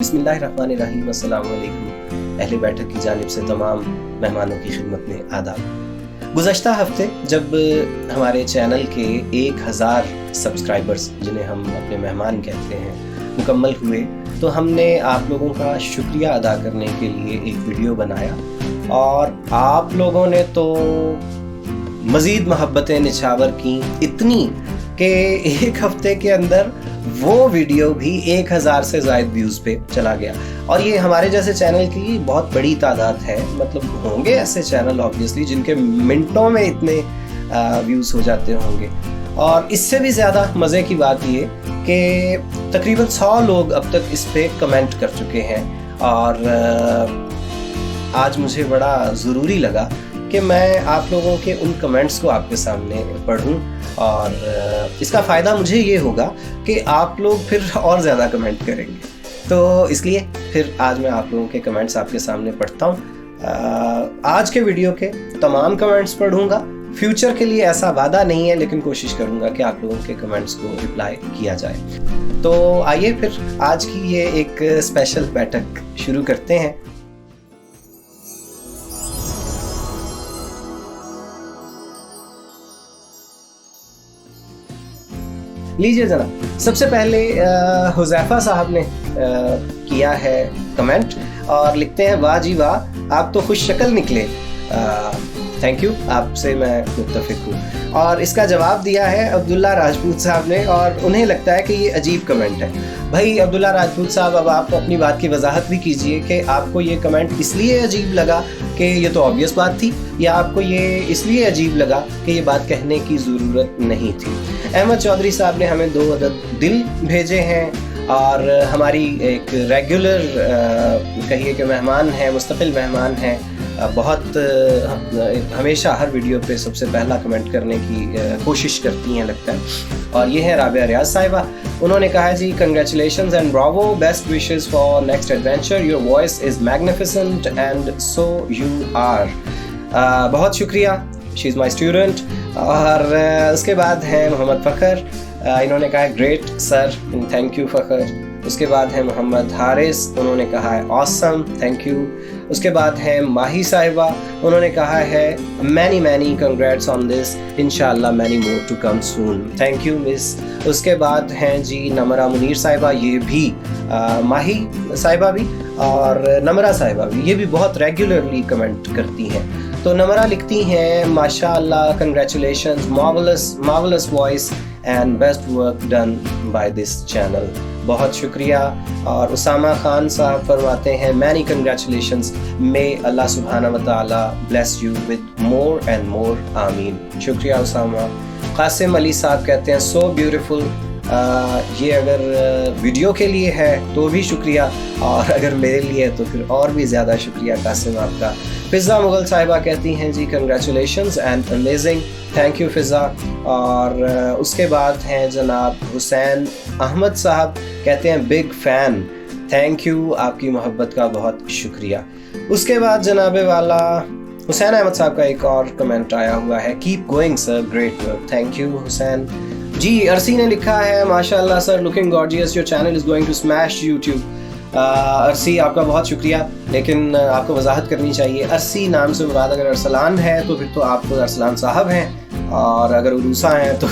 बिस्मिल्लाहिर्रहमानिर्रहीम, अस्सलाम वालेकुम। अहले बैठक की जानिब से तमाम मेहमानों की खिदमत में आदाब। गुज़श्ता हफ्ते जब हमारे चैनल के 1000 सब्सक्राइबर्स, जिन्हें हम अपने मेहमान कहते हैं, मुकम्मल हुए तो हमने आप लोगों का शुक्रिया अदा करने के लिए एक वीडियो बनाया और आप लोगों ने तो मज़ीद मोहब्बतें निछावर की, इतनी कि एक हफ्ते के अंदर वो वीडियो भी 1000 से ज़ायद व्यूज़ पे चला गया। और ये हमारे जैसे चैनल की बहुत बड़ी तादाद है। मतलब होंगे ऐसे चैनल ऑब्वियसली जिनके मिनटों में इतने व्यूज़ हो जाते होंगे। और इससे भी ज़्यादा मज़े की बात ये कि तकरीबन 100 लोग अब तक इस पे कमेंट कर चुके हैं। और आज मुझे बड़ा ज़रूरी लगा कि मैं आप लोगों के उन कमेंट्स को आपके सामने पढ़ूं और इसका फ़ायदा मुझे ये होगा कि आप लोग फिर और ज़्यादा कमेंट करेंगे। तो इसलिए फिर आज मैं आप लोगों के कमेंट्स आपके सामने पढ़ता हूँ। आज के वीडियो के तमाम कमेंट्स पढ़ूँगा। फ्यूचर के लिए ऐसा वादा नहीं है, लेकिन कोशिश करूँगा कि आप लोगों के कमेंट्स को रिप्लाई किया जाए। तो आइए फिर आज की ये एक स्पेशल बैठक शुरू करते हैं। लीजिए जनाब, सबसे पहले हुज़ैफा साहब ने किया है कमेंट और लिखते हैं, वाह जी वाह, आप तो खुश शक्ल निकले। थैंक यू, आपसे मैं मुत्तफ़िक हूँ। और इसका जवाब दिया है अब्दुल्ला राजपूत साहब ने और उन्हें लगता है कि ये अजीब कमेंट है। भाई अब्दुल्ला राजपूत साहब, अब आप अपनी बात की वजाहत भी कीजिए कि आपको ये कमेंट इसलिए अजीब लगा कि ये तो ऑब्वियस बात थी, या आपको ये इसलिए अजीब लगा कि ये बात कहने की ज़रूरत नहीं थी। अहमद चौधरी साहब ने हमें 2 अदद दिल भेजे हैं और हमारी एक रेगुलर कहिए कि मेहमान हैं, मुस्तकिल मेहमान हैं, बहुत हमेशा हर वीडियो पे सबसे पहला कमेंट करने की कोशिश करती हैं लगता है। और ये है राबिया रियाज साहिबा। उन्होंने कहा जी, congratulations and bravo, best wishes for next adventure, your voice is magnificent and so are you. बहुत शुक्रिया, शी इज़ माई स्टूडेंट। और उसके बाद है मोहम्मद फ़खर, इन्होंने कहा है great sir, thank you Fakhar. उसके बाद है मोहम्मद हारिस, उन्होंने कहा है ऑसम, थैंक यू। उसके बाद है माही साहिबा, उन्होंने कहा है many many congrats on this, इंशाल्लाह many more to come soon, thank you miss. उसके बाद हैं जी नमरा मुनीर साहिबा, ये भी माही साहिबा भी और नमरा साहिबा भी, ये भी बहुत रेगुलरली कमेंट करती हैं। तो नमरा लिखती हैं, माशाअल्लाह, congratulations, marvellous voice and best work done by this channel, बहुत शुक्रिया। और उसामा खान साहब फरमाते हैं, मैनी कंग्रेचुलेशंस, मे अल्लाह सुब्हाना व तआला bless you with more and मोर, आमीन। शुक्रिया उसामा। कासिम अली साहब कहते हैं, सो ब्यूटीफुल। ये अगर वीडियो के लिए है तो भी शुक्रिया, और अगर मेरे लिए है तो फिर और भी ज़्यादा शुक्रिया कासिम आपका। फ़िज़ा मुग़ल साहिबा कहती हैं जी, congratulations and amazing, thank you Fiza. और उसके बाद हैं जनाब हुसैन अहमद साहब, कहते हैं बिग फ़ैन, थैंक यू, आपकी मोहब्बत का बहुत शुक्रिया। उसके बाद जनाबे वाला हुसैन अहमद साहब का एक और कमेंट आया हुआ है, keep going sir, great work, thank you Hussain ji. Arsi ने लिखा है, माशाअल्लाह sir, looking gorgeous, your channel is going to smash YouTube. Arsi आपका बहुत शुक्रिया, लेकिन आपको वजाहत करनी चाहिए, अरसी नाम से मुराद अगर अरसलान है तो फिर तो आप अरसलान साहब हैं, और अगर उरूसा हैं तो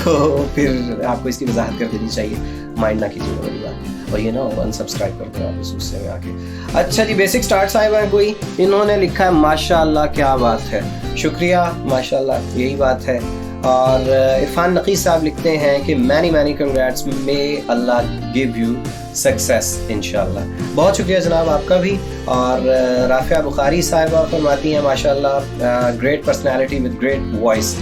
फिर आपको इसकी वजाहत कर देनी चाहिए। माइंड ना कीजिएगा बड़ी बात, और ये ना अनसब्सक्राइब कर दो आप इस गुस्से में आके। अच्छा जी, बेसिक स्टार्ट साहिब है कोई, इन्होंने लिखा है, माशाअल्लाह क्या बात है, शुक्रिया, माशाअल्लाह यही बात है। और इरफान नकीस साहब लिखते हैं कि many many congrats, may Allah give you success इंशाल्लाह, बहुत शुक्रिया जनाब आपका भी। और राफिया बुखारी साहिबा फरमाती हैं, माशाल्लाह great personality with great voice,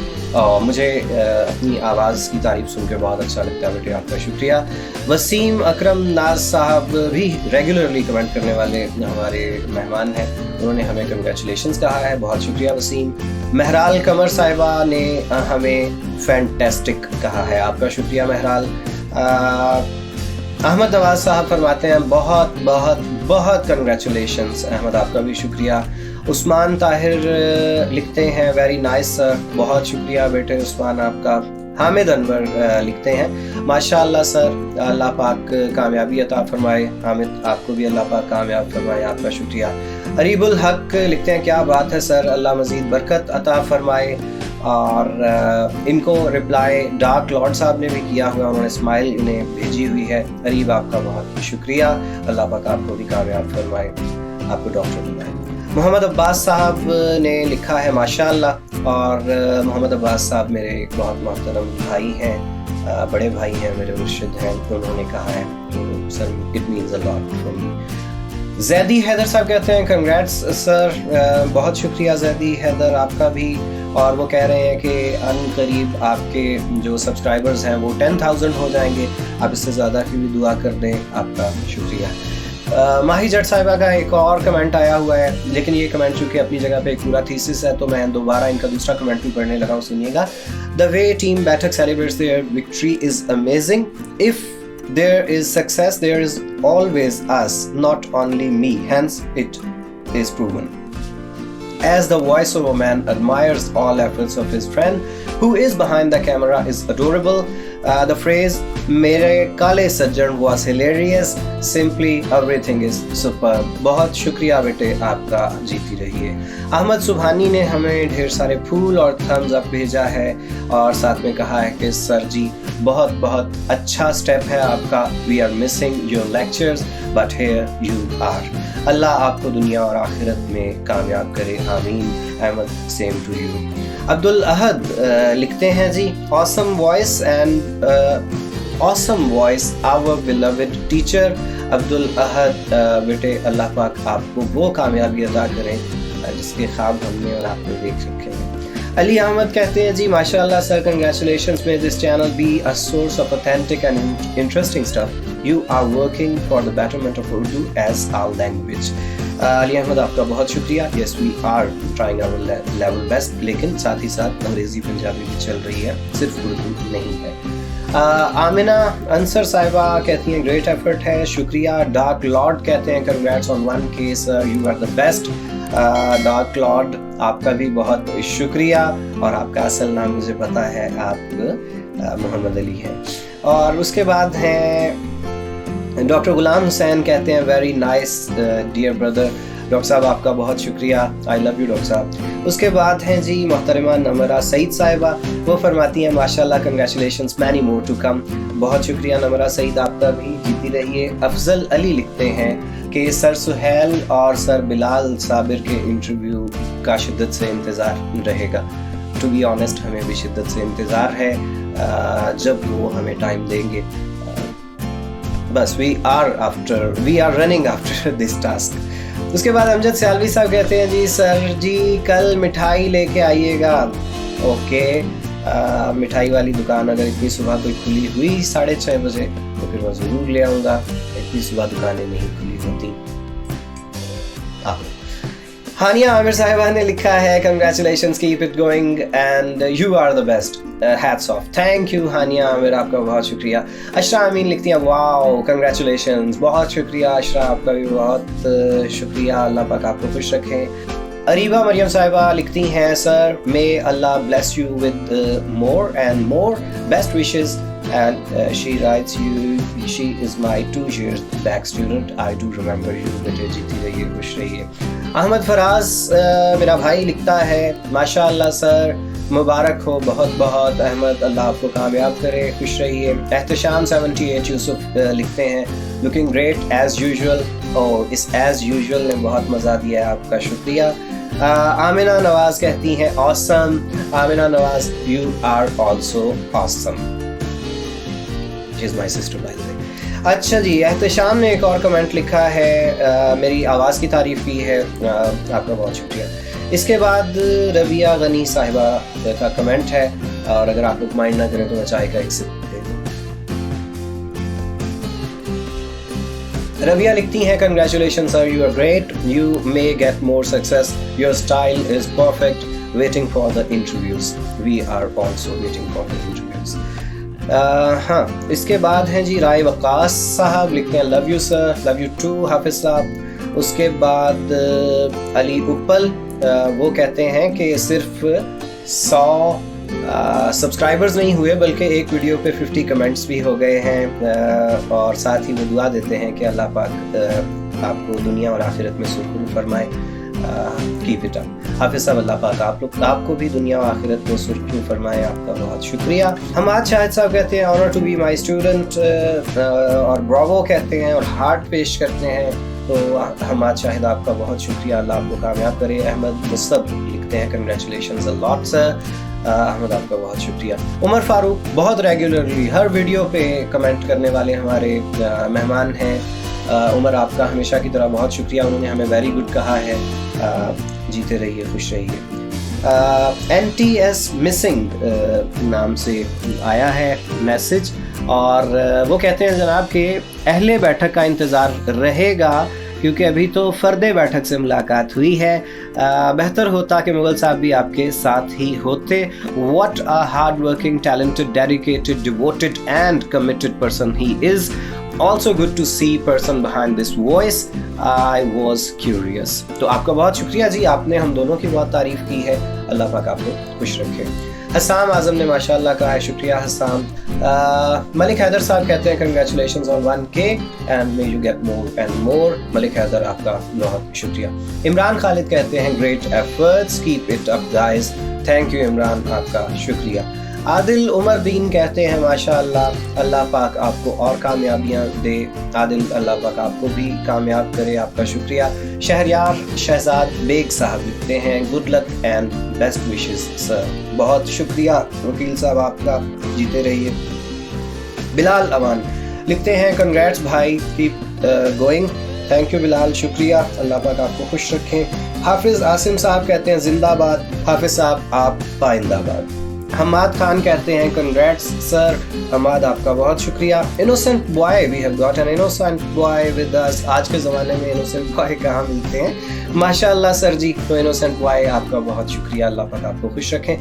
मुझे अपनी आवाज़ की तारीफ सुन के बहुत अच्छा लगता है बेटे, आपका शुक्रिया। वसीम अकरम नाज साहब भी रेगुलरली कमेंट करने वाले हमारे मेहमान हैं, उन्होंने हमें कंग्रेचुलेशंस कहा है, बहुत शुक्रिया वसीम। महराल कमर साहिबा ने हमें फैंटेस्टिक कहा है, आपका शुक्रिया महराल। अहमद नवाज साहब फरमाते हैं, बहुत बहुत बहुत कंग्रेचुलेशंस अहमद, आपका भी शुक्रिया। उस्मान ताहिर लिखते हैं, वेरी नाइस सर, बहुत शुक्रिया बेटे उस्मान आपका। حامد انور لکھتے ہیں ماشاءاللہ سر اللہ پاک کامیابی عطا فرمائے. حامد آپ کو بھی اللہ پاک کامیاب فرمائے, آپ کا شکریہ. عریب الحق لکھتے ہیں کیا بات ہے سر, اللہ مزید برکت عطا فرمائے. اور ان کو رپلائی ڈارک لارڈ صاحب نے بھی کیا ہوا, انہوں نے اسمائل انہیں بھیجی ہوئی ہے. عریب آپ کا بہت شکریہ, اللہ پاک آپ کو بھی کامیاب فرمائے, آپ کو ڈاکٹر بنائے. محمد عباس صاحب نے لکھا ہے ماشاءاللہ, اور محمد عباس صاحب میرے ایک بہت محترم بھائی ہیں, بڑے بھائی ہیں, میرے مرشد ہیں, انہوں نے کہا ہے sir it means a lot for me. Zaidi Haider صاحب کہتے ہیں کنگریٹس سر, بہت شکریہ زیدی حیدر آپ کا بھی. اور وہ کہہ رہے ہیں کہ ان قریب آپ کے جو سبسکرائبرز ہیں وہ 10,000 ہو جائیں گے, آپ اس سے زیادہ کی بھی دعا کر دیں, آپ کا شکریہ. ماہی جٹ صاحبہ کا ایک اور کمنٹ آیا ہوا ہے, لیکن یہ کمنٹ چونکہ اپنی جگہ پہ ایک پورا تھیسس ہے تو میں دوبارہ ان کا دوسرا کمنٹ بھی پڑھنے لگا ہوں, سنیے گا. The way team Batak celebrates their victory is amazing. If there is success, there is always us, not only me. Hence, it is proven. As the voiceover man admires all efforts of his friend, who is behind the camera, is adorable. The phrase "Mere kale sajjan" was hilarious. Simply everything is superb. بہت شکریہ بیٹے آپ کا, جیتی رہیے. احمد سبحانی نے ہمیں ڈھیر سارے پھول اور تھمز اپ بھیجا ہے, اور ساتھ میں کہا ہے کہ سر جی بہت بہت اچھا سٹیپ ہے آپ کا. We are missing your lectures but here you are. اللہ آپ کو دنیا اور آخرت میں کامیاب کرے, آمین. Ahmad same to you. Abdul Alahad لکھتے ہیں جی awesome voice and awesome voice our beloved teacher. عبد الاحد بیٹے اللہ پاک آپ کو وہ کامیابی عطا کریں جس کے خواب ہم نے اور آپ نے دیکھ رکھے ہیں. علی احمد کہتے ہیں جی ماشاءاللہ سر congratulations, may this channel be a source of authentic and interesting stuff. You are working for the betterment of Urdu as our language. Ali Ahmed آپ کا بہت شکریہ. Yes we are trying our level best, لیکن ساتھ ہی ساتھ انگریزی پنجابی بھی چل رہی ہے, صرف اردو نہیں ہے. آمنہ انصر صاحبہ کہتی ہیں گریٹ ایفرٹ ہے, شکریہ. ڈارک لارڈ کہتے ہیں congrats on 1K sir, you are the best. Dark lord آپ کا بھی بہت شکریہ, اور آپ کا اصل نام مجھے پتا ہے, آپ محمد علی ہیں. اور اس کے بعد ہیں ڈاکٹر غلام حسین, کہتے ہیں very nice dear brother. Doctor صاحب آپ کا بہت شکریہ, آئی لو یو ڈاکٹر صاحب. اس کے بعد ہیں جی محترمہ نمرہ سعید صاحبہ, وہ فرماتی ہیں ماشاءاللہ congratulations many more to come. بہت شکریہ نمرہ سعید آپ کا بھی, جیتی رہیے. افضل علی لکھتے ہیں کہ سر سہیل اور سر بلال صابر کے انٹرویو کا شدت سے انتظار رہے گا. ٹو بی آنیسٹ ہمیں بھی شدت سے انتظار ہے, جب وہ ہمیں ٹائم دیں گے. بس we are running after this task. اس کے بعد امجد سیالوی صاحب کہتے ہیں جی سر جی کل مٹھائی لے کے آئیے گا. اوکے, مٹھائی والی دکان اگر اتنی صبح کوئی کھلی ہوئی 6:30 بجے تو پھر میں ضرور لے آؤں گا, اتنی صبح دکانیں نہیں کھلی ہوتی. ہانیہ عامر صاحبہ نے لکھا ہے congratulations, keep it going and you are the best, hats off. Thank you Hania Aamir, آپ کا بہت شکریہ. اشرا امین لکھتی ہیں واو کنگریچولیشنز, بہت شکریہ اشرا, آپ کا بھی بہت شکریہ, اللہ پاک آپ کو خوش رکھیں. اریبہ مریم صاحبہ لکھتی ہیں سر may Allah bless you with more and more best wishes. And she writes you she is my 2 years back student. I do remember you. بیٹے جیتی رہیے, خوش رہیے. احمد فراز میرا بھائی لکھتا ہے ماشاءاللہ سر مبارک ہو بہت بہت. احمد اللہ آپ کو کامیاب کرے, خوش رہیے. احتشام 78 یوسف لکھتے ہیں looking great as usual. اس as usual نے بہت مزہ دیا ہے, آپ کا شکریہ. آمنہ نواز کہتی ہیں awesome. Amna Nawaz you are also awesome. She is my sister by the way. اچھا جی, احتشام نے ایک اور کمنٹ لکھا ہے, میری آواز کی تعریف کی ہے, آپ کا بہت شکریہ. اس کے بعد ربیہ غنی صاحبہ کا کمنٹ ہے, اور اگر آپ لوگ مائنڈ نہ کریں تو میں چائے کا ایک سپ دے دوں. ربیہ لکھتی ہیں congratulation sir, you are great, you may get more success, your style is perfect, waiting for the interviews. We are also waiting for the interviews. ہاں, اس کے بعد ہیں جی رائے وقاص صاحب, لکھتے ہیں love you sir, love you too Hafiz صاحب. اس کے بعد علی اپل, وہ کہتے ہیں کہ صرف 100 सब्सक्राइबर्स नहीं हुए बल्कि एक वीडियो पे 50 कमेंट्स भी हो गए हैं, और साथ ही वो दुआ देते हैं कि अल्लाह पाक आपको दुनिया और आखिरत में सुरखरू फरमाए। Keep it up. हाफिज साहब, अल्लाह पाक आपको भी दुनिया और आखिरत में सुरखरू फरमाए। आपका बहुत शुक्रिया। हमाद शाहिद साहब कहते हैं honour to be my student, और ब्रावो कहते हैं और हार्ट पेश करते हैं। तो हमाद शाहिद आपका बहुत शुक्रिया, अल्लाह आपको कामयाब करे। अहमद मुस्तब लिखते हैं congratulations a lot sir. Ahmad आपका बहुत शुक्रिया। उमर फारूक बहुत रेगुलरली हर वीडियो पे कमेंट करने वाले हमारे मेहमान हैं। उमर आपका हमेशा की तरह बहुत शुक्रिया, उन्होंने हमें वेरी गुड कहा है। जीते रहिए, खुश रहिए। NTS मिसिंग नाम से आया है मैसेज, और वो कहते हैं जनाब कि अहले बैठक का इंतज़ार रहेगा क्योंकि अभी तो फ़र्दे बैठक से मुलाकात हुई है। बेहतर होता कि मुगल साहब भी आपके साथ ही होते। What a hard-working, talented, dedicated, devoted and committed person he is. Also good to see person behind this voice. I was curious. तो आपका बहुत शुक्रिया जी, आपने हम दोनों की बहुत तारीफ़ की है। अल्लाह पाक आपको खुश रखे। हसाम आज़म ने माशाल्लाह कहा है, शुक्रिया हसाम। मलिक हैदर साहब कहते हैं congratulations on 1K and may you get more and more. Malik Haider आपका बहुत शुक्रिया। इमरान खालिद कहते हैं great efforts, keep it up guys. Thank you Imran, आपका शुक्रिया। आदिल उमर दीन कहते हैं माशाअल्लाह, अल्लाह पाक आपको और कामयाबियाँ दे। आदिल, अल्लाह पाक आपको भी कामयाब करे, आपका शुक्रिया। शहरयार शहजाद बेग साहब लिखते हैं good luck and best wishes sir. बहुत शुक्रिया वकील साहब आपका, जीते रहिए। बिलाल अमान लिखते हैं कंग्रेट्स भाई, keep going. Thank you Bilal, शुक्रिया, अल्लाह पाक आपको खुश रखें। हाफिज आसिम साहब कहते हैं जिंदाबाद। हाफिज साहब आप पाइंदाबाद। हमाद खान कहते हैं कंग्रेट्स सर। हमाद आपका बहुत शुक्रिया। Innocent boy, we have got an innocent boy with us. आज के ज़माने में इनोसेंट बॉय कहाँ मिलते हैं, माशाल्लाह सर जी। तो इनोसेंट बॉय आपका बहुत शुक्रिया, अल्लाह पाक आपको खुश रखें।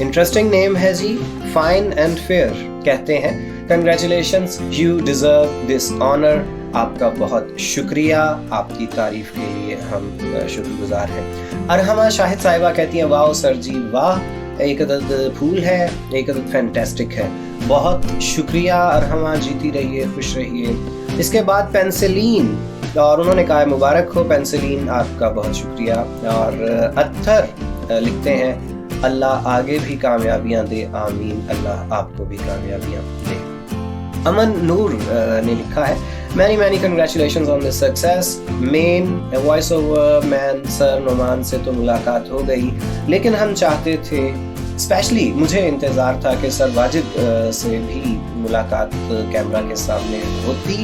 इंटरेस्टिंग नेम है जी, फाइन एंड फेयर कहते हैं congratulations, you deserve this honour. आपका बहुत शुक्रिया, आपकी तारीफ़ के लिए हम शुक्रगुजार हैं। अरहमा शाहिद साहिबा कहती हैं वाह सर जी वाह, एक अदद फूल है, एक अदद फैंटास्टिक है। बहुत शुक्रिया अरहमा, जीती रहिए, खुश रहिए। इसके बाद पेंसिलीन, और उन्होंने कहा मुबारक हो पेंसिलीन, आपका बहुत शुक्रिया। और अत्थर लिखते हैं अल्लाह आगे भी कामयाबियाँ दे, आमीन, अल्लाह आपको भी कामयाबियाँ दे। अमन नूर ने लिखा है many congratulations on this success. Main voice over man sir Noman से तो मुलाकात हो गई, लेकिन हम चाहते थे, स्पेशली मुझे इंतज़ार था कि सर वाजिद से भी मुलाकात कैमरा के सामने होती।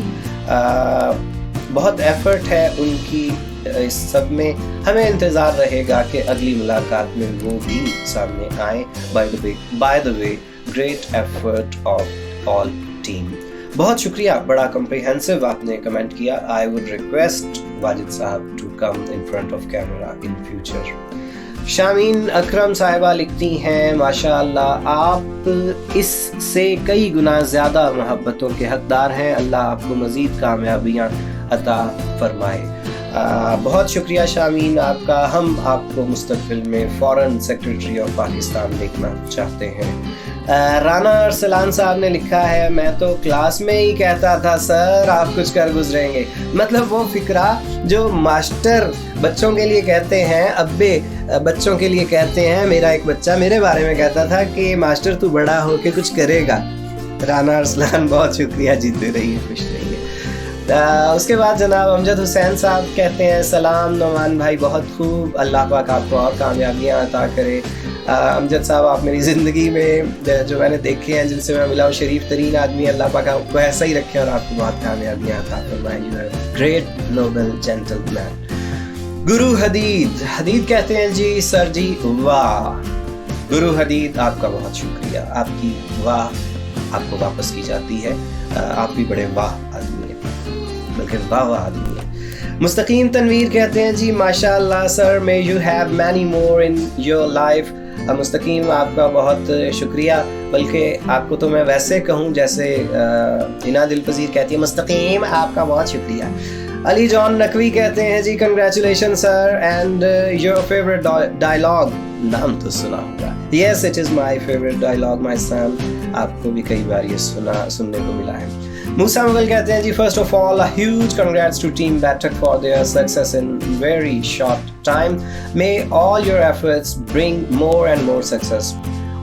बहुत एफर्ट है उनकी इस सब में, हमें इंतज़ार रहेगा कि अगली मुलाकात में वो भी सामने आए। By the way great effort of all team. बहुत शुक्रिया, बड़ा कम्प्रिहेंसिव आपने कमेंट किया। आई वुड रिक्वेस्ट वाजिद साहब to come in front of camera in future. Shameen Akram साहिबा लिखती हैं माशाअल्लाह आप इससे कई गुना ज़्यादा मोहब्बतों के हकदार हैं, अल्लाह आपको मज़ीद कामयाबियाँ अता फरमाए। बहुत शुक्रिया शामीन आपका। हम आपको मुस्तकबिल में फॉरेन सेक्रेटरी ऑफ पाकिस्तान देखना चाहते हैं। राना अरसलान साहब ने लिखा है मैं तो क्लास में ही कहता था सर आप कुछ कर गुजरेंगे। मतलब वो फिक्रा जो मास्टर बच्चों के लिए कहते हैं, अब्बे बच्चों के लिए कहते हैं। मेरा एक बच्चा मेरे बारे में कहता था कि मास्टर तू बड़ा हो के कुछ करेगा। राना अरसलान बहुत शुक्रिया, जीते रहिए, खुश रहिए। उसके बाद जनाब अमजद हुसैन साहब कहते हैं सलाम नोमान भाई, बहुत खूब, अल्लाह पाक आपको और कामयाबियाँ अता करे। अमजद साहब आप मेरी ज़िंदगी में जो मैंने देखे हैं, जिनसे मैं मिला हूँ, शरीफ तरीन आदमी, अल्लाह पाक आपको ऐसा ही रखे और आपको बहुत कामयाबियाँ अता फरमाए। You are great noble gentleman. Guru Hadid कहते हैं जी सर जी वाह। गुरु हदीद आपका बहुत शुक्रिया, आपकी वाह आपको वापस की जाती है। आप भी बड़े वाह आदमी हैं, बल्कि वाह आदमी है। मुस्तकीम तनवीर कहते हैं जी माशाअल्लाह sir, may you have many more in your life. Mustaqeem आपका बहुत शुक्रिया, बल्कि आपको तो मैं वैसे कहूँ जैसे इना दिलपजीर कहती है मुस्तकीम आपका बहुत शुक्रिया। अली जॉन नकवी कहते हैं जी congratulations sir and your favourite dialogue, नाम तो सुना होगा Yes, it is my favorite dialogue, my son. आपको भी कई बार ये सुनने को मिला है. मूसा मुगल कहते हैं जी, first of all a huge congrats to Team Batak for their success in very short time. May all your efforts bring more and more success.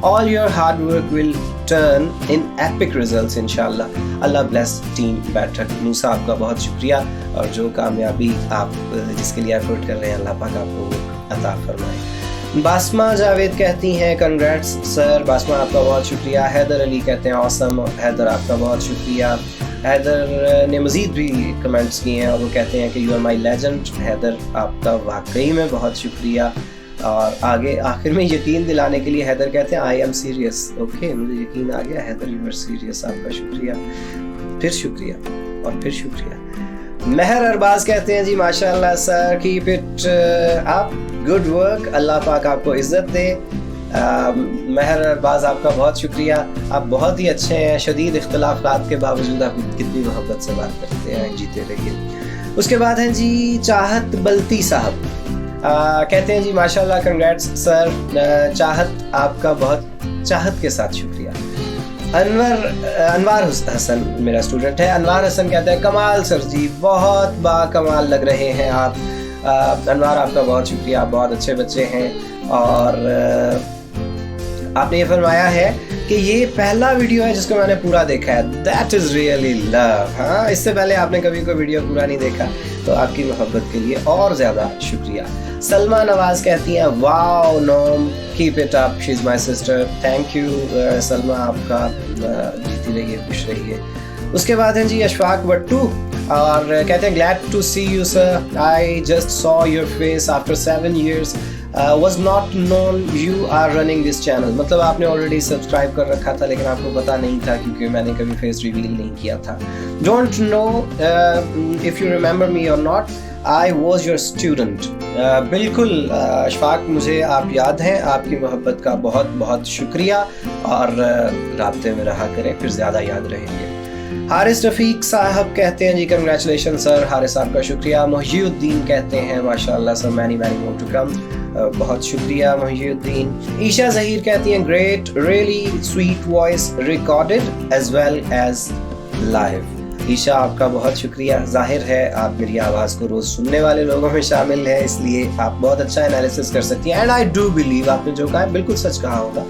All your hard work will turn in epic results inshallah. Allah bless Team Batak. मूसा आपका बहुत शुक्रिया, और जो कामयाबी आप जिसके लिए effort कर रहे हैं अल्लाह पाक आपको अता फरमाए. बासमा जावेद कहती हैं कंग्रेट्स सर. बासमा आपका बहुत शुक्रिया. हैदर अली कहते हैं ऑसम. हैदर आपका बहुत शुक्रिया. हैदर ने मज़ीद भी कमेंट्स किए हैं और वो कहते हैं कि you are my legend. Haider आपका वाकई में बहुत शुक्रिया. और आगे आखिर में यकीन दिलाने के लिए हैदर कहते हैं आई एम सीरियस. ओके, मुझे यकीन आ गया हैदर यू आर सीरियस. आपका शुक्रिया, फिर शुक्रिया और फिर शुक्रिया. महर अरबाज कहते हैं जी माशाल्लाह sir, keep it up, good work, Allah पाक आपको इज़्ज़त दे. महर अरबाज आपका बहुत शुक्रिया. आप बहुत ही अच्छे हैं. शदीद इख्तिलाफ़ात के बावजूद आप कितनी मोहब्बत से बात करते हैं. जीते रहिए. उसके बाद हैं जी चाहत बल्ती साहब. कहते हैं जी माशाल्लाह कंग्रेट्स सर. चाहत आपका बहुत चाहत के साथ शुक्रिया. अनवार हसन मेरा स्टूडेंट है. अनवार हसन कहता है कमाल सर जी, बहुत बाकमाल लग रहे हैं आप. अनवार आपका बहुत शुक्रिया. आप बहुत अच्छे बच्चे हैं. और आपने ये फरमाया है कि ये पहला वीडियो है जिसको मैंने पूरा देखा है. That is really love. हाँ, इससे पहले आपने कभी कोई वीडियो पूरा नहीं देखा, तो आपकी मोहब्बत के लिए और ज़्यादा शुक्रिया. सलमा नवाज कहती हैं वाओ नोम, keep it up, she is my sister. Thank you Salma, आपका जीती रहिए, खुश रहिए. उसके बाद हैं जी अशफाक बट्टू, और कहते हैं glad to see you sir. I just saw your face after 7 years. was not known you are running this channel. मतलब आपने ऑलरेडी सब्सक्राइब कर रखा था लेकिन आपको पता नहीं था क्योंकि मैंने कभी फेस रिवील नहीं किया था. Don't know if you remember me or not. I was your student. बिल्कुल अशफाक, मुझे आप याद हैं. आपकी मोहब्बत का बहुत बहुत शुक्रिया, और राब्ते में रहा करें, फिर ज़्यादा याद रहेंगे. हारिस रफ़ीक साहब कहते हैं जी कंग्रेचुलेशन सर. हारिस आपका शुक्रिया. मोहिउद्दीन कहते हैं माशाल्लाह sir, many more to come. बहुत शुक्रिया मोहिउद्दीन. ईशा ज़हीर कहती हैं great, really sweet voice, recorded as well as live. Esha आपका बहुत शुक्रिया. जाहिर है आप मेरी आवाज़ को रोज़ सुनने वाले लोगों में शामिल है, इसलिए आप बहुत अच्छा एनालिसिस कर सकती हैं. एंड आई डू बिलीव आपने जो कहा है बिल्कुल सच कहा होगा,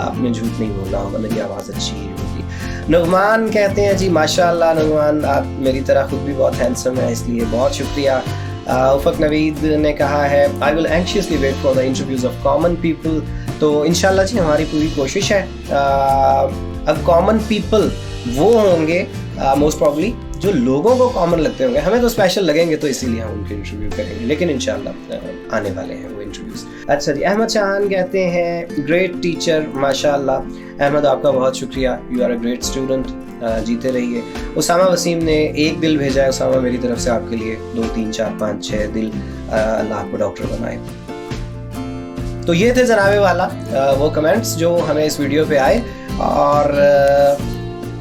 आपने झूठ नहीं बोला होगा, मेरी आवाज़ अच्छी ही होगी. नुगमान कहते हैं जी माशाल्लाह. नुगमान आप मेरी तरह खुद भी बहुत हैंडसम है, इसलिए बहुत शुक्रिया. उफक नवीद ने कहा है I will anxiously wait for the interviews of common people. तो इंशाल्लाह जी हमारी पूरी कोशिश है. अब कॉमन पीपल वो होंगे मोस्ट प्रॉब्ली जो लोगों को कॉमन लगते होंगे. हमें तो स्पेशल लगेंगे, तो इसीलिए हम उनके इंटरव्यू करेंगे, लेकिन इंशाल्लाह आने वाले हैं वो इंटरव्यूज. अच्छा जी, अहमद शाहान कहते हैं ग्रेट टीचर माशाल्लाह. अहमद आपका बहुत शुक्रिया. You are a great student. जीते रहिए. उसामा वसीम ने एक दिल भेजा है. उसामा, मेरी तरफ से आपके लिए 2 3 4 5 6 दिल. अल्लाह आपको डॉक्टर बनाए. तो ये थे जनाबे वाला वो कमेंट्स जो हमें इस वीडियो पे आए. और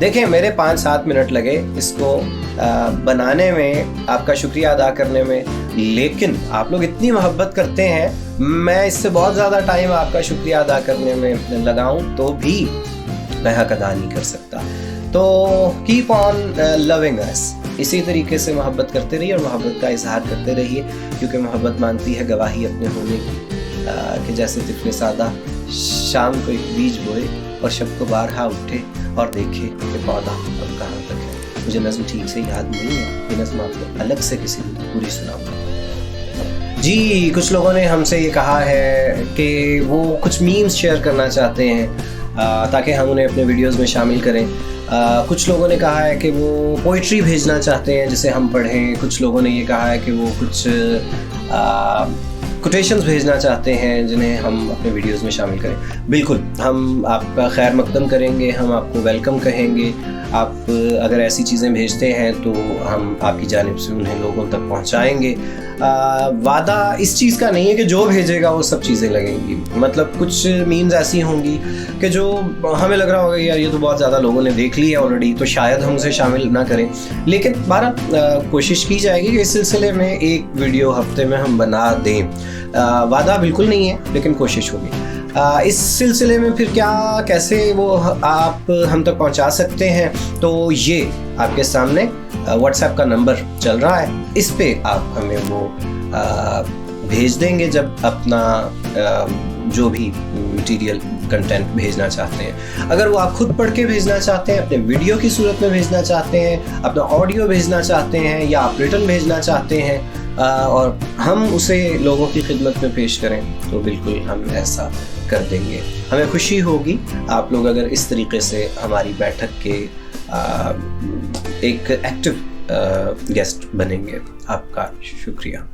देखें, मेरे 5-7 मिनट लगे इसको बनाने में, आपका शुक्रिया अदा करने में, लेकिन आप लोग इतनी मोहब्बत करते हैं, मैं इससे बहुत ज़्यादा टाइम आपका शुक्रिया अदा करने में लगाऊं तो भी मैं हक अदा नहीं कर सकता. तो कीप ऑन लविंग अस. इसी तरीके से मोहब्बत करते रहिए और मोहब्बत का इजहार करते रहिए, क्योंकि मोहब्बत मांगती है गवाही अपने होने की. कि जैसे तिफले सादा शाम को एक बीज बोए और शब को बारहा उठे और देखे कि पौधा अब कहाँ तक है. मुझे नज़्म ठीक से याद नहीं है, ये नज़्म आपको अलग से किसी दिन पूरी सुनाऊंगा. जी, कुछ लोगों ने हमसे ये कहा है कि वो कुछ मीम्स शेयर करना चाहते हैं ताकि हम उन्हें अपने वीडियोस में शामिल करें. कुछ लोगों ने कहा है कि वो पोइट्री भेजना चाहते हैं जिसे हम पढ़ें. कुछ लोगों ने ये कहा है कि वो कुछ कोटेशंस भेजना चाहते हैं जिन्हें हम अपने वीडियोस में शामिल करें. बिल्कुल, हम आपका खैर मकदम करेंगे, हम आपको वेलकम कहेंगे. आप अगर ऐसी चीज़ें भेजते हैं तो हम आपकी जानिब से उन्हें लोगों तक पहुंचाएंगे. वादा इस चीज़ का नहीं है कि जो भेजेगा वो सब चीज़ें लगेंगी. मतलब कुछ मीम्स ऐसी होंगी कि जो हमें लग रहा होगा यार ये तो बहुत ज़्यादा लोगों ने देख ली है ऑलरेडी, तो शायद हम उसे शामिल ना करें. लेकिन बहरहाल कोशिश की जाएगी कि इस सिलसिले में एक वीडियो हफ्ते में हम बना दें. वादा बिल्कुल नहीं है, लेकिन कोशिश होगी. इस सिलसिले में फिर क्या कैसे वो आप हम तक पहुंचा सकते हैं, तो ये आपके सामने व्हाट्सएप का नंबर चल रहा है, इस पे आप हमें वो भेज देंगे जब अपना जो भी मटेरियल कंटेंट भेजना चाहते हैं। अगर वो आप खुद पढ़ के भेजना चाहते हैं, अपने वीडियो की सूरत में भेजना चाहते हैं, अपना ऑडियो भेजना चाहते हैं, या आप रिटन भेजना चाहते हैं और हम उसे लोगों की खिदमत में पेश करें, तो बिल्कुल हम ऐसा कर देंगे। हमें खुशी होगी आप लोग अगर इस तरीके से हमारी बैठक के एक एक्टिव गेस्ट बनेंगे। आपका शुक्रिया।